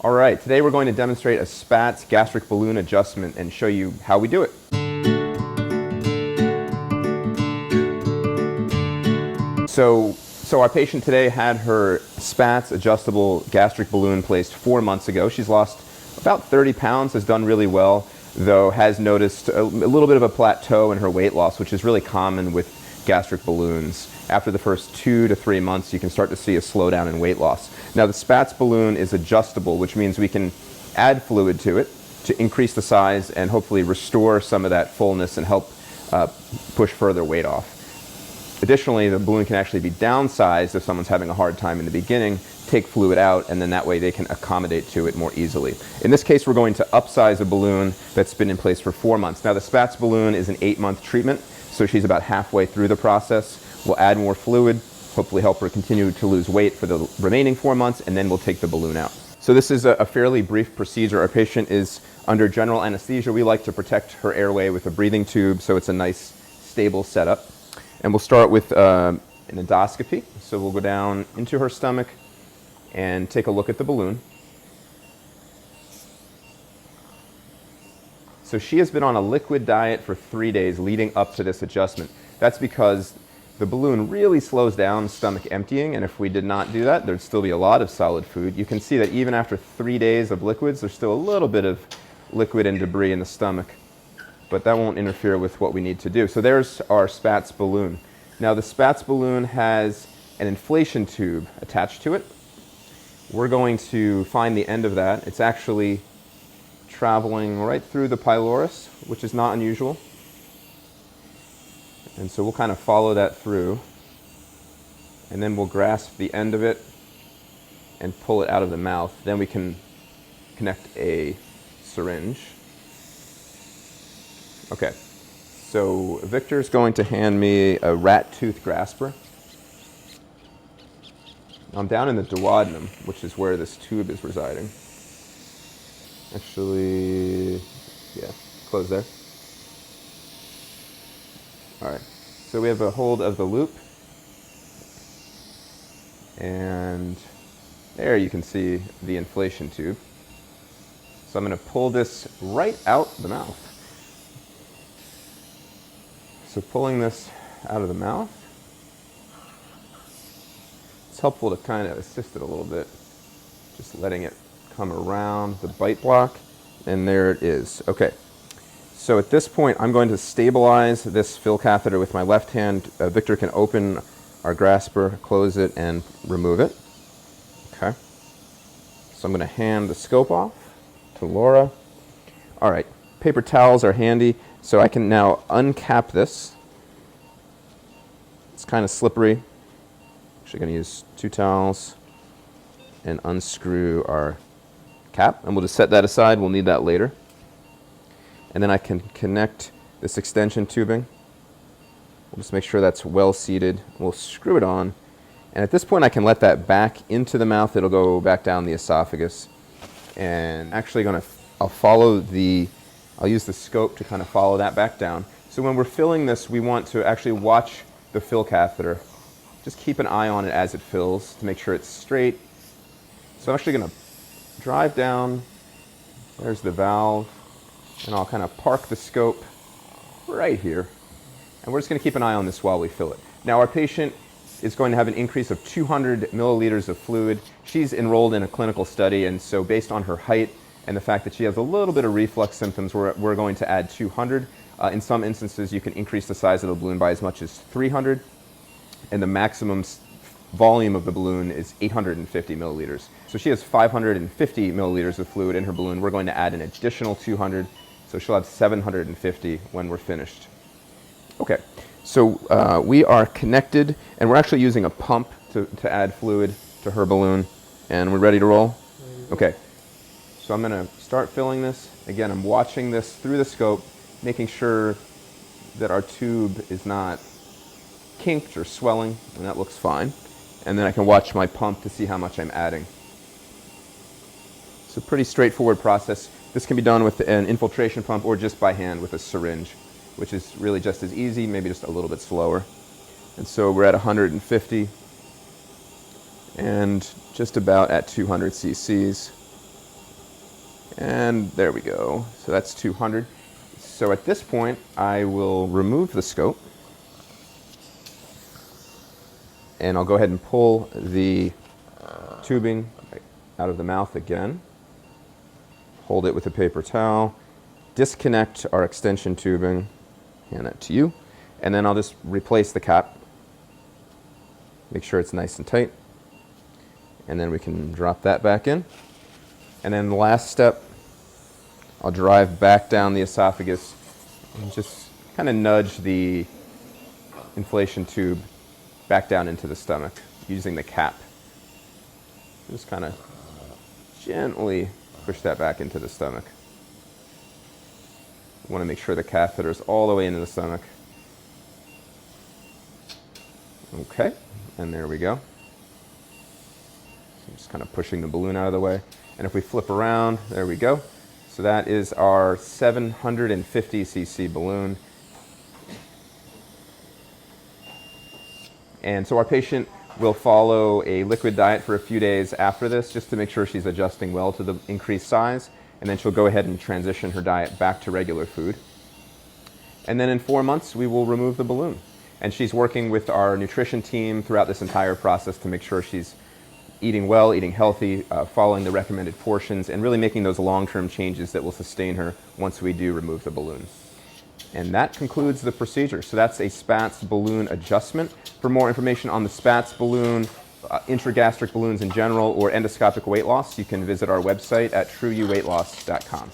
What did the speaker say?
All right, today we're going to demonstrate a Spatz gastric balloon adjustment and show you how we do it. So our patient today had her Spatz adjustable gastric balloon placed 4 months ago. She's lost about 30 pounds, has done really well, though has noticed a little bit of a plateau in her weight loss, which is really common with gastric balloons. After the first 2 to 3 months, you can start to see a slowdown in weight loss. Now, the Spatz balloon is adjustable, which means we can add fluid to it to increase the size and hopefully restore some of that fullness and help push further weight off. Additionally, the balloon can actually be downsized if someone's having a hard time in the beginning, take fluid out, and then that way they can accommodate to it more easily. In this case, we're going to upsize a balloon that's been in place for 4 months. Now, the Spatz balloon is an 8-month treatment, so she's about halfway through the process. We'll add more fluid, hopefully help her continue to lose weight for the remaining 4 months, and then we'll take the balloon out. So this is a fairly brief procedure. Our patient is under general anesthesia. We like to protect her airway with a breathing tube, so it's a nice, stable setup. And we'll start with an endoscopy. So we'll go down into her stomach and take a look at the balloon. So she has been on a liquid diet for 3 days leading up to this adjustment. That's because the balloon really slows down stomach emptying, and if we did not do that, there'd still be a lot of solid food. You can see that even after 3 days of liquids, there's still a little bit of liquid and debris in the stomach, but that won't interfere with what we need to do. So there's our Spatz balloon. Now, the Spatz balloon has an inflation tube attached to it. We're going to find the end of that. It's actually traveling right through the pylorus, which is not unusual. And so we'll kind of follow that through, and then we'll grasp the end of it and pull it out of the mouth. Then we can connect a syringe. Okay, so Victor's going to hand me a rat tooth grasper. I'm down in the duodenum, which is where this tube is residing. Actually, yeah, close there. All right, so we have a hold of the loop, and there you can see the inflation tube. So I'm going to pull this right out the mouth. So pulling this out of the mouth, it's helpful to kind of assist it a little bit, just letting it come around the bite block, and there it is. Okay. So at this point, I'm going to stabilize this fill catheter with my left hand. Victor can open our grasper, close it, and remove it. Okay. So I'm going to hand the scope off to Laura. All right, paper towels are handy, so I can now uncap this. It's kind of slippery. Actually going to use 2 towels and unscrew our cap, and we'll just set that aside. We'll need that later. And then I can connect this extension tubing. We'll just make sure that's well seated. We'll screw it on. And at this point, I can let that back into the mouth. It'll go back down the esophagus. And actually I'll use the scope to kind of follow that back down. So when we're filling this, we want to actually watch the fill catheter. Just keep an eye on it as it fills to make sure it's straight. So I'm actually going to drive down. There's the valve. And I'll kind of park the scope right here. And we're just going to keep an eye on this while we fill it. Now, our patient is going to have an increase of 200 milliliters of fluid. She's enrolled in a clinical study, and so based on her height and the fact that she has a little bit of reflux symptoms, we're going to add 200. In some instances, you can increase the size of the balloon by as much as 300, and the maximum volume of the balloon is 850 milliliters. So she has 550 milliliters of fluid in her balloon. We're going to add an additional 200. So she'll have 750 when we're finished. Okay, so we are connected, and we're actually using a pump to add fluid to her balloon. And we're ready to roll? Okay, so I'm going to start filling this. Again, I'm watching this through the scope, making sure that our tube is not kinked or swelling, and that looks fine. And then I can watch my pump to see how much I'm adding. It's a pretty straightforward process. This can be done with an infiltration pump or just by hand with a syringe, which is really just as easy, maybe just a little bit slower. And so we're at 150 and just about at 200 cc's. And there we go. So that's 200. So at this point, I will remove the scope. And I'll go ahead and pull the tubing out of the mouth again. Hold it with a paper towel. Disconnect our extension tubing. Hand that to you. And then I'll just replace the cap. Make sure it's nice and tight. And then we can drop that back in. And then the last step, I'll drive back down the esophagus and just kind of nudge the inflation tube back down into the stomach using the cap. Just kind of gently push that back into the stomach. You want to make sure the catheter is all the way into the stomach. Okay, and there we go. So just kind of pushing the balloon out of the way. And if we flip around, there we go. So that is our 750 cc balloon. And so our patient will follow a liquid diet for a few days after this, just to make sure she's adjusting well to the increased size. And then she'll go ahead and transition her diet back to regular food. And then in 4 months, we will remove the balloon. And she's working with our nutrition team throughout this entire process to make sure she's eating well, eating healthy, following the recommended portions, and really making those long-term changes that will sustain her once we do remove the balloon. And that concludes the procedure. So that's a Spatz balloon adjustment. For more information on the Spatz balloon, intragastric balloons in general, or endoscopic weight loss, you can visit our website at trueuweightloss.com.